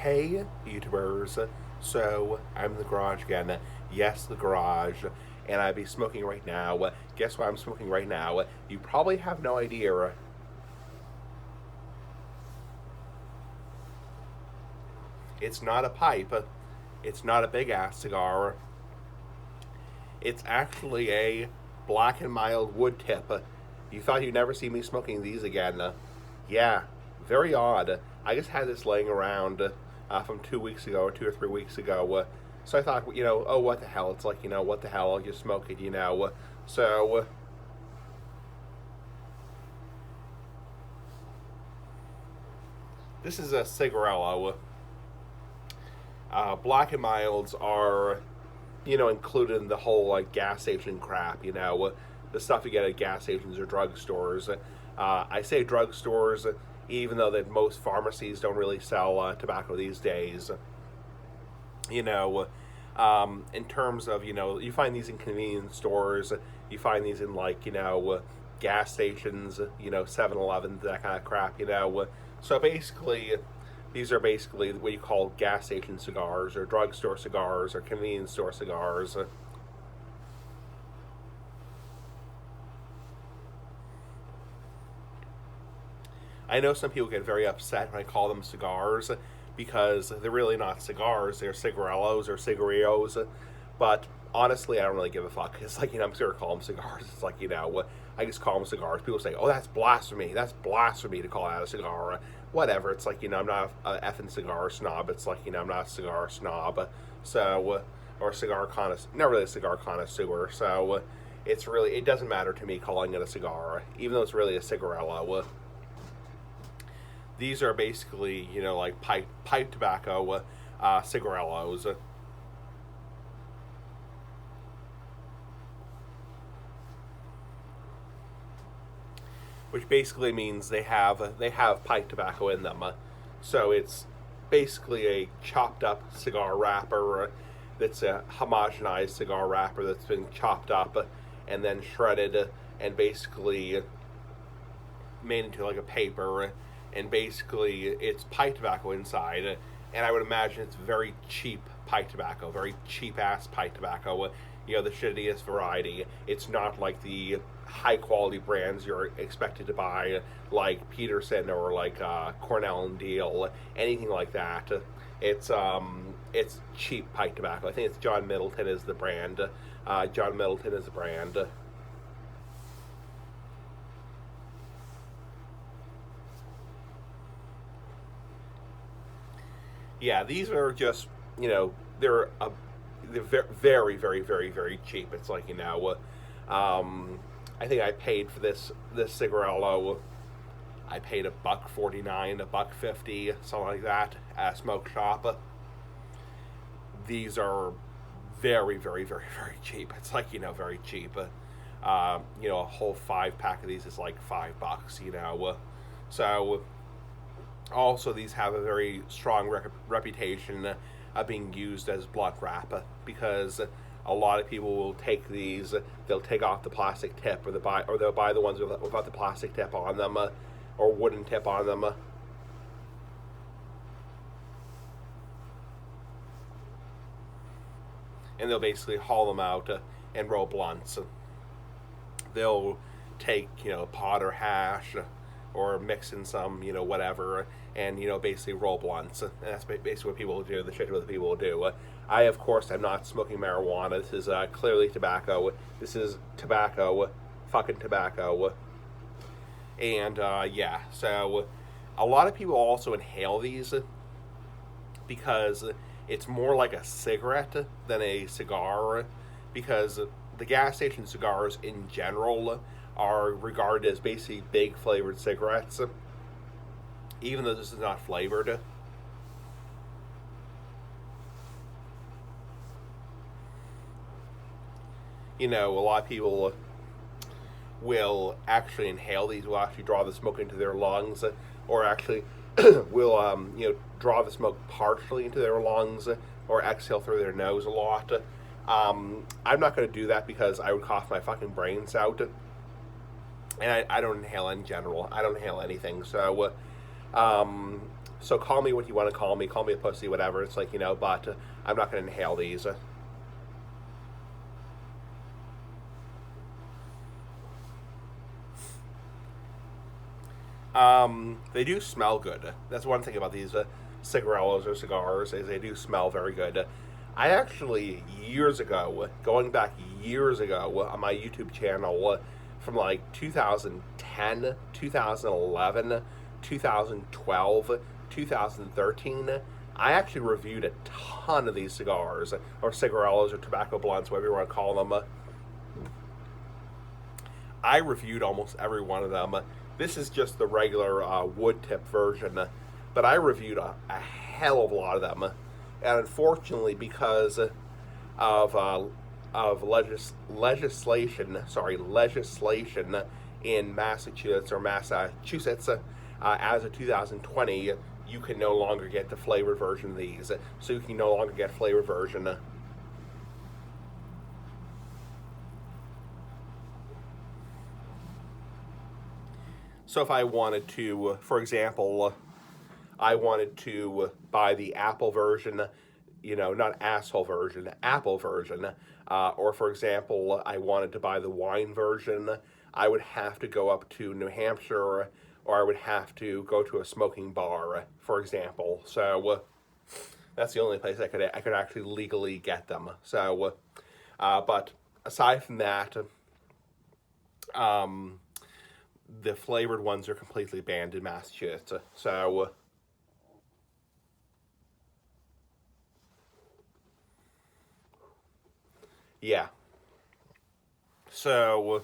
Hey, YouTubers. So, I'm in the garage again. Yes, the garage. And I'd be smoking right now. Guess what I'm smoking right now? You probably have no idea. It's not a pipe. It's not a big ass cigar. It's actually a black and mild wood tip. You thought you'd never see me smoking these again. Yeah, very odd. I just had this laying around from 2 weeks ago, or 2 or 3 weeks ago. So I thought, oh, what the hell? It's like, what the hell? I'll just smoke it. So this is a cigarello. Black and milds are, included in the whole like gas station crap. The stuff you get at gas stations or drugstores. I say drugstores, even though that most pharmacies don't really sell tobacco these days. You know, in terms of you find these in convenience stores. You find these in like gas stations. 7-Eleven, that kind of crap. So basically, these are basically what you call gas station cigars or drugstore cigars or convenience store cigars. I know some people get very upset when I call them cigars because they're really not cigars. They're cigarellos or cigarillos. But honestly, I don't really give a fuck. It's like, I'm just going to call them cigars. It's like, I just call them cigars. People say, oh, that's blasphemy. That's blasphemy to call that a cigar. Whatever. It's like, I'm not an effing cigar snob. It's like, I'm not a cigar snob. So, or cigar connoisseur. Not really a cigar connoisseur. So, it doesn't matter to me calling it a cigar, even though it's really a cigarello. These are basically, like pipe tobacco cigarellos. Which basically means they have pipe tobacco in them. So it's basically a chopped up cigar wrapper that's a homogenized cigar wrapper that's been chopped up and then shredded and basically made into like a paper, and basically it's pipe tobacco inside, and I would imagine it's very cheap pipe tobacco, very cheap ass pipe tobacco, the shittiest variety. It's not like the high quality brands you're expected to buy, like Peterson or like Cornell and Deal, anything like that. It's cheap pipe tobacco. I think it's John Middleton is the brand. John Middleton is the brand. Yeah, these are just they're very very very very cheap. It's like I think I paid for this cigarello. I paid $1.49, $1.50, something like that at a smoke shop. These are very very very very cheap. It's like very cheap. A whole 5 pack of these is like $5. So also, these have a very strong reputation of being used as blunt wrap because a lot of people will take these. They'll take off the plastic tip, or they'll buy the ones without the plastic tip on them, or wooden tip on them. And they'll basically haul them out and roll blunts. They'll take pot or hash or mix in some whatever, and basically roll blunts, and that's basically what people will do. The shit what people will do. I of course am not smoking marijuana. This is clearly tobacco. This is tobacco, fucking tobacco. And yeah, so a lot of people also inhale these because it's more like a cigarette than a cigar, because the gas station cigars in general are regarded as basically big flavored cigarettes, even though this is not flavored. A lot of people will actually inhale these, will actually draw the smoke into their lungs, or actually will draw the smoke partially into their lungs, or exhale through their nose a lot. I'm not going to do that because I would cough my fucking brains out. And I don't inhale in general. I don't inhale anything. So So call me what you want to call me a pussy, whatever. It's like, but I'm not going to inhale these. They do smell good. That's one thing about these cigarillos or cigars, is they do smell very good. I actually, years ago, going back years ago on my YouTube channel, from like 2010, 2011, 2012, 2013, I actually reviewed a ton of these cigars, or cigarillos, or tobacco blunts, whatever you want to call them. I reviewed almost every one of them. This is just the regular wood tip version, but I reviewed a hell of a lot of them. And unfortunately, because of legislation in Massachusetts, as of 2020, you can no longer get the flavored version of these. So you can no longer get flavored version. So if I wanted to, for example, I wanted to buy the Apple version, not asshole version, Apple version, or for example, I wanted to buy the wine version, I would have to go up to New Hampshire, or I would have to go to a smoking bar, for example. So that's the only place I could actually legally get them. So, but aside from that, the flavored ones are completely banned in Massachusetts. So, yeah. So,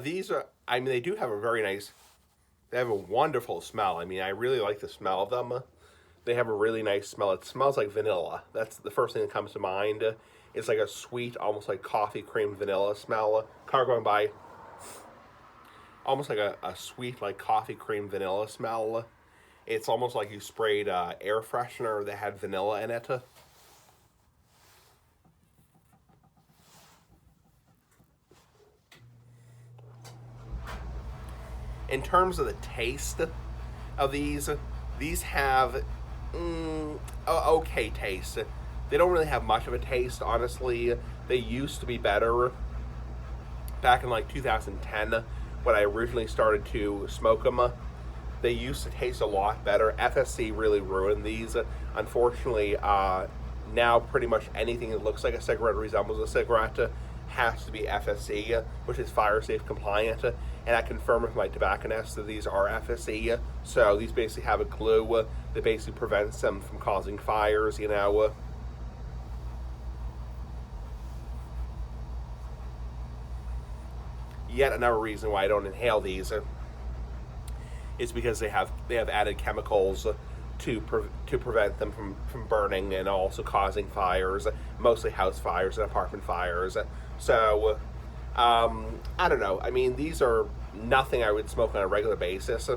these are, they do have a very nice, they have a wonderful smell. I really like the smell of them. They have a really nice smell. It smells like vanilla. That's the first thing that comes to mind. It's like a sweet, almost like coffee cream vanilla smell. Car going by. Almost like a sweet, like coffee cream vanilla smell. It's almost like you sprayed air freshener that had vanilla in it. In terms of the taste of these have okay taste. They don't really have much of a taste, honestly. They used to be better back in like 2010 when I originally started to smoke them. They used to taste a lot better. FSC really ruined these. Unfortunately, now pretty much anything that looks like a cigarette resembles a cigarette has to be FSC, which is fire safe compliant. And I confirm with my tobacconist that these are FSC. So these basically have a glue that basically prevents them from causing fires, Yet another reason why I don't inhale these is because they have added chemicals to prevent them from burning and also causing fires, mostly house fires and apartment fires. So I don't know. These are nothing I would smoke on a regular basis.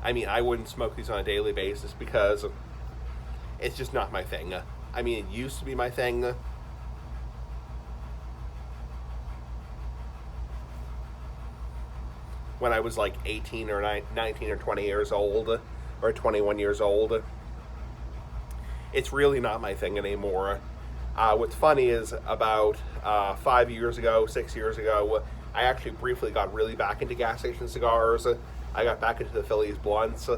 I wouldn't smoke these on a daily basis because it's just not my thing. It used to be my thing. When I was like 18 or 19 or 20 years old, or 21 years old. It's really not my thing anymore. What's funny is about 5 years ago, 6 years ago, I actually briefly got really back into gas station cigars. I got back into the Phillies blunts,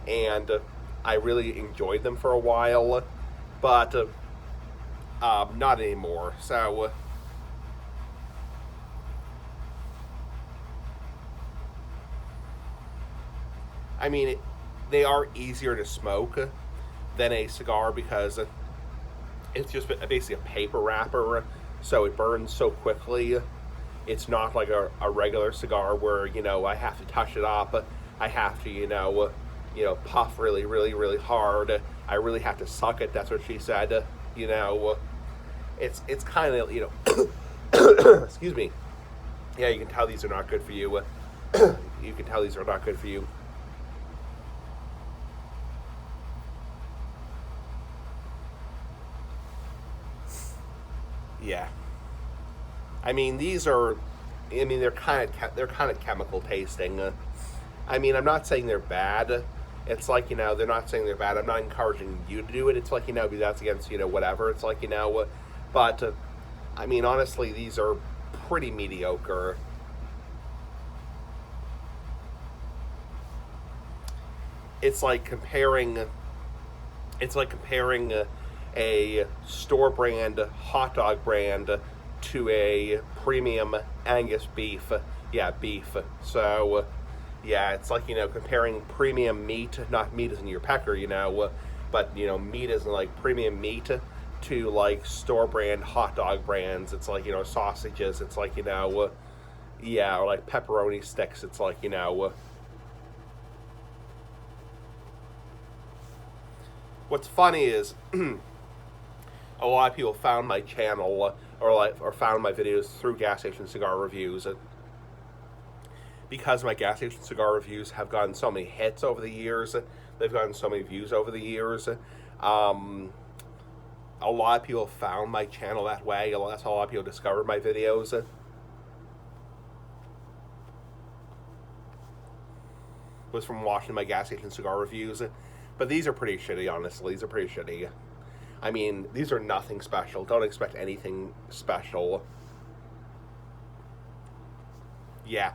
and I really enjoyed them for a while, but not anymore. So they are easier to smoke than a cigar because it's just basically a paper wrapper, so it burns so quickly. It's not like a regular cigar where, I have to touch it up. I have to, puff really, really, really hard. I really have to suck it. That's what she said. It's kind of, excuse me. Yeah, you can tell these are not good for you. You can tell these are not good for you. Yeah. These are, they're kind of chemical tasting. I'm not saying they're bad. It's like, they're not saying they're bad. I'm not encouraging you to do it. It's like, that's against, whatever. It's like, but, I mean, honestly, these are pretty mediocre. It's like comparing a store brand hot dog brand to a premium Angus beef. Yeah, beef. So, yeah, it's like, comparing premium meat, not meat as in your pecker, but, meat as in like premium meat to like store brand hot dog brands. It's like, sausages. It's like, yeah, or like pepperoni sticks. It's like, what's funny is a lot of people found my channel or found my videos through gas station cigar reviews. Because my gas station cigar reviews have gotten so many hits over the years, they've gotten so many views over the years. A lot of people found my channel that way. That's how a lot of people discovered my videos. Was from watching my gas station cigar reviews. But these are pretty shitty, honestly. These are pretty shitty. I mean, these are nothing special. Don't expect anything special. Yeah,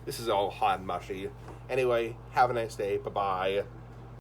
this is all hot and mushy. Anyway, have a nice day. Bye-bye.